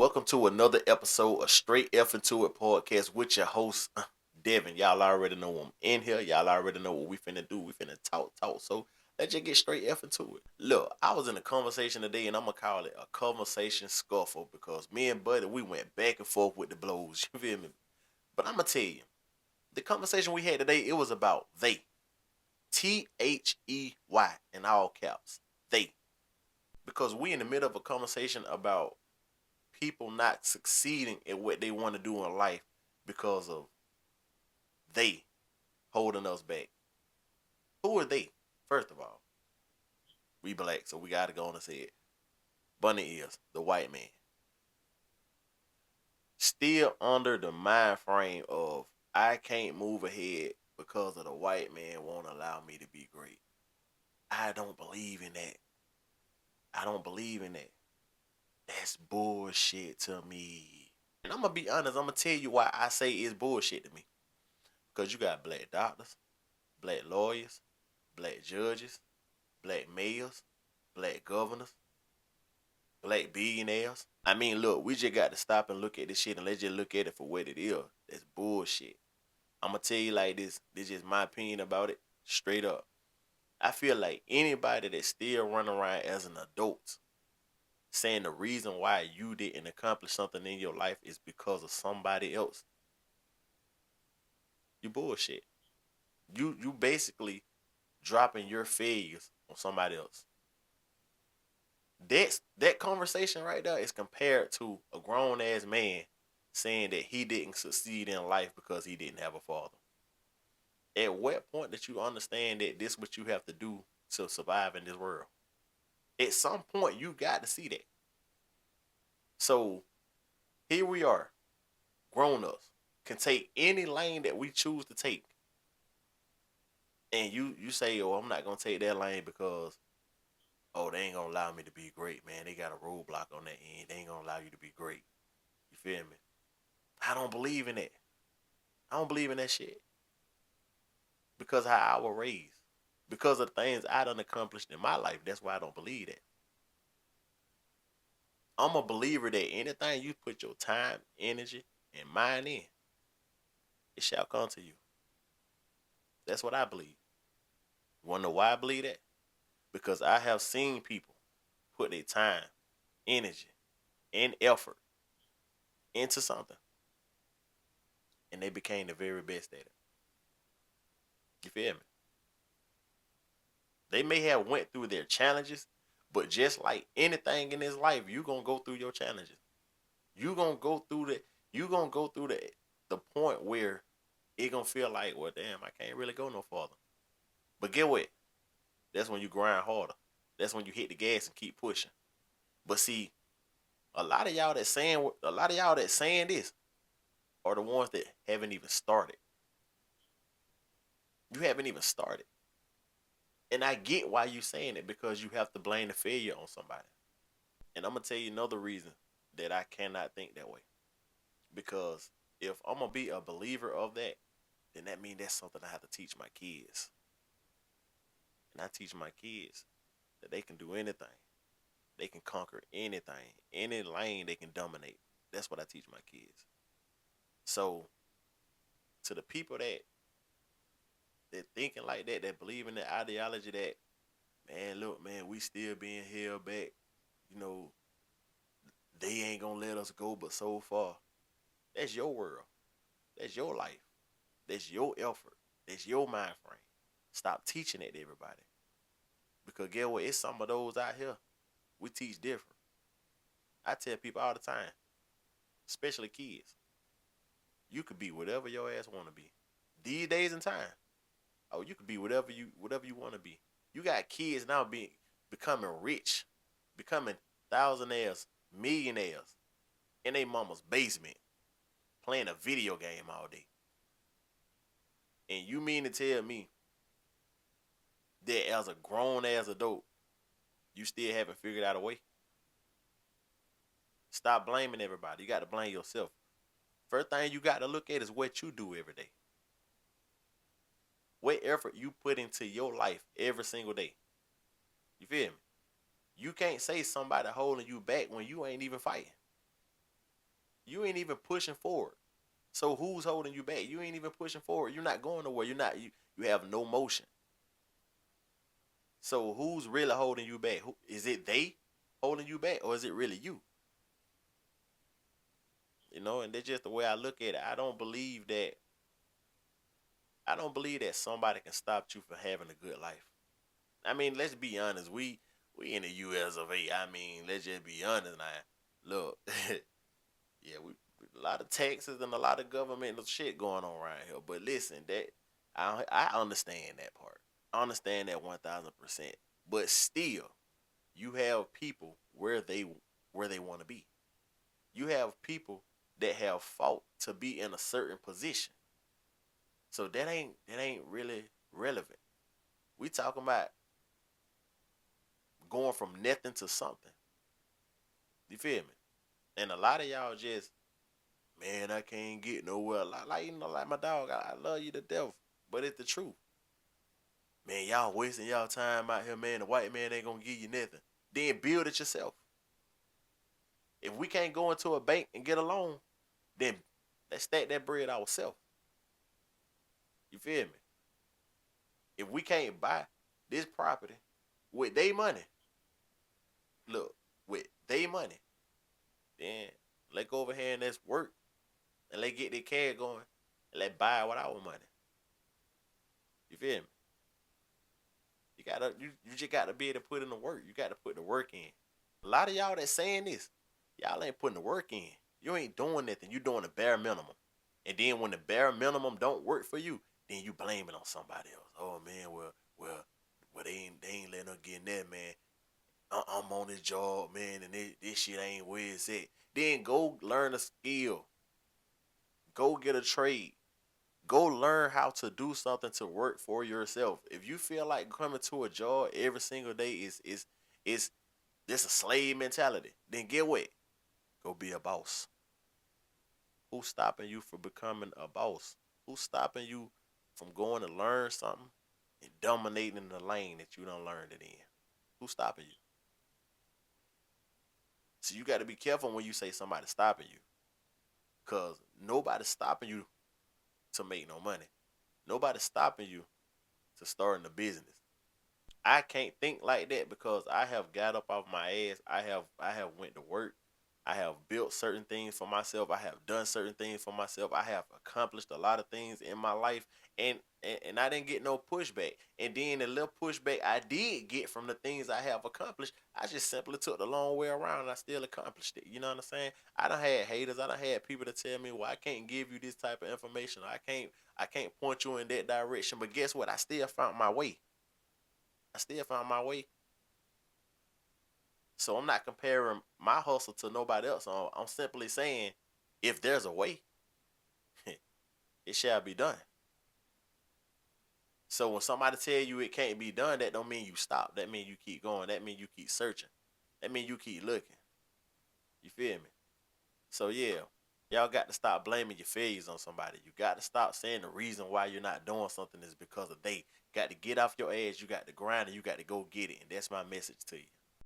Welcome to another episode of Straight F into It podcast with your host, Devin. Y'all already know I'm in here. Y'all already know what we finna do. We finna talk. So let's just get straight F into it. Look, I was in a conversation today and I'm gonna call it a conversation scuffle because me and Buddy, we went back and forth with the blows. You feel me? But I'm gonna tell you, the conversation we had today, it was about they. THEY in all caps. They. Because we in the middle of a conversation about people not succeeding at what they want to do in life because of they holding us back. Who are they? First of all, we black, so we gotta go on and say it. Bunny is the white man. Still under the mind frame of I can't move ahead because of the white man won't allow me to be great. I don't believe in that. I don't believe in that. That's bullshit to me. And I'm gonna be honest, I'm gonna tell you why I say it's bullshit to me. Because you got black doctors, black lawyers, black judges, black mayors, black governors, black billionaires. I mean, look, we just got to stop and look at this shit and let's just look at it for what it is. That's bullshit. I'm going to tell you like this. This is my opinion about it. Straight up. I feel like anybody that still run around as an adult saying the reason why you didn't accomplish something in your life is because of somebody else, you bullshit. You basically dropping your failures on somebody else. That conversation right there is compared to a grown ass man saying that he didn't succeed in life because he didn't have a father. At what point did you understand that this is what you have to do to survive in this world? At some point you got to see that. So here we are, grown ups, can take any lane that we choose to take. And you say, oh, I'm not gonna take that lane because oh, they ain't gonna allow me to be great, man. They got a roadblock on that end. They ain't gonna allow you to be great. You feel me? I don't believe in that. I don't believe in that shit. Because of how I was raised. Because of the things I done accomplished in my life. That's why I don't believe that. I'm a believer that anything you put your time, energy, and mind in, it shall come to you. That's what I believe. You wanna know why I believe that? Because I have seen people put their time, energy, and effort into something. And they became the very best at it. You feel me? They may have went through their challenges, but just like anything in this life, you gonna go through your challenges. You gonna go through the you gonna go through the point where it gonna feel like, well, damn, I can't really go no farther. But get what? That's when you grind harder. That's when you hit the gas and keep pushing. But see, a lot of y'all that saying this are the ones that haven't even started. You haven't even started. And I get why you saying it because you have to blame the failure on somebody. And I'm gonna tell you another reason that I cannot think that way. Because if I'm gonna be a believer of that, then that means that's something I have to teach my kids. And I teach my kids that they can do anything. They can conquer anything. Any lane they can dominate. That's what I teach my kids. So to the people that thinking like that believe in the ideology that, man, look, man, we still being held back, you know, they ain't gonna let us go but so far. That's your world. That's your life. That's your effort. That's your mind frame. Stop teaching it to everybody. Because get what? It's some of those out here. We teach different. I tell people all the time, especially kids, you could be whatever your ass want to be. These days and time, oh, you could be whatever you want to be. You got kids now becoming rich, becoming thousandaires, millionaires in their mama's basement, playing a video game all day. And you mean to tell me that as a grown ass adult, you still haven't figured out a way? Stop blaming everybody. You got to blame yourself. First thing you got to look at is what you do every day. What effort you put into your life every single day. You feel me? You can't say somebody holding you back when you ain't even fighting. you ain't even pushing forward. So who's holding you back? You ain't even pushing forward. You're not going nowhere. You have no motion. So who's really holding you back? Is it they holding you back, or is it really you? And that's just the way I look at it. I don't believe that somebody can stop you from having a good life. I mean, let's be honest. We in the US of A. I mean, let's just be honest now. Look, yeah, we a lot of taxes and a lot of governmental shit going on around here. But listen, that I understand that part. I understand that 1,000%. But still, you have people where they want to be. You have people that have fought to be in a certain position. So that ain't really relevant. We talking about going from nothing to something. You feel me? And a lot of y'all just, man, I can't get nowhere. Like my dog, I love you to death, but it's the truth. Man, y'all wasting y'all time out here, man. The white man ain't gonna give you nothing. Then build it yourself. If we can't go into a bank and get a loan, then let's stack that bread ourselves. You feel me? If we can't buy this property with their money, look, with their money, then let go over here and let's work and let get their cash going and let buy with our money. You feel me? You just gotta be able to put in the work. You gotta put the work in. A lot of y'all that saying this, y'all ain't putting the work in. You ain't doing nothing. You doing the bare minimum. And then when the bare minimum don't work for you, then you blame it on somebody else. Oh man, well they ain't letting her get in there, man. I'm on this job, man, and this shit ain't where it's at. Then go learn a skill. Go get a trade. Go learn how to do something to work for yourself. If you feel like coming to a job every single day is this a slave mentality, then get what? Go be a boss. Who's stopping you from becoming a boss? Who's stopping you from going to learn something and dominating the lane that you don't learn it in? Who's stopping you? So you got to be careful when you say somebody's stopping you, because nobody's stopping you to make no money. Nobody's stopping you to starting a business. I can't think like that because I have got up off my ass. I have went to work. I have built certain things for myself. I have done certain things for myself. I have accomplished a lot of things in my life, and I didn't get no pushback. And then the little pushback I did get from the things I have accomplished, I just simply took the long way around and I still accomplished it. You know what I'm saying? I done had haters. I done had people to tell me, well, I can't give you this type of information. I can't point you in that direction. But guess what? I still found my way. I still found my way. So I'm not comparing my hustle to nobody else. I'm simply saying, if there's a way, it shall be done. So when somebody tell you it can't be done, that don't mean you stop. That mean you keep going. That mean you keep searching. That mean you keep looking. You feel me? So yeah, y'all got to stop blaming your failures on somebody. You got to stop saying the reason why you're not doing something is because of they. Got to get off your ass. You got to grind and you got to go get it. And that's my message to you.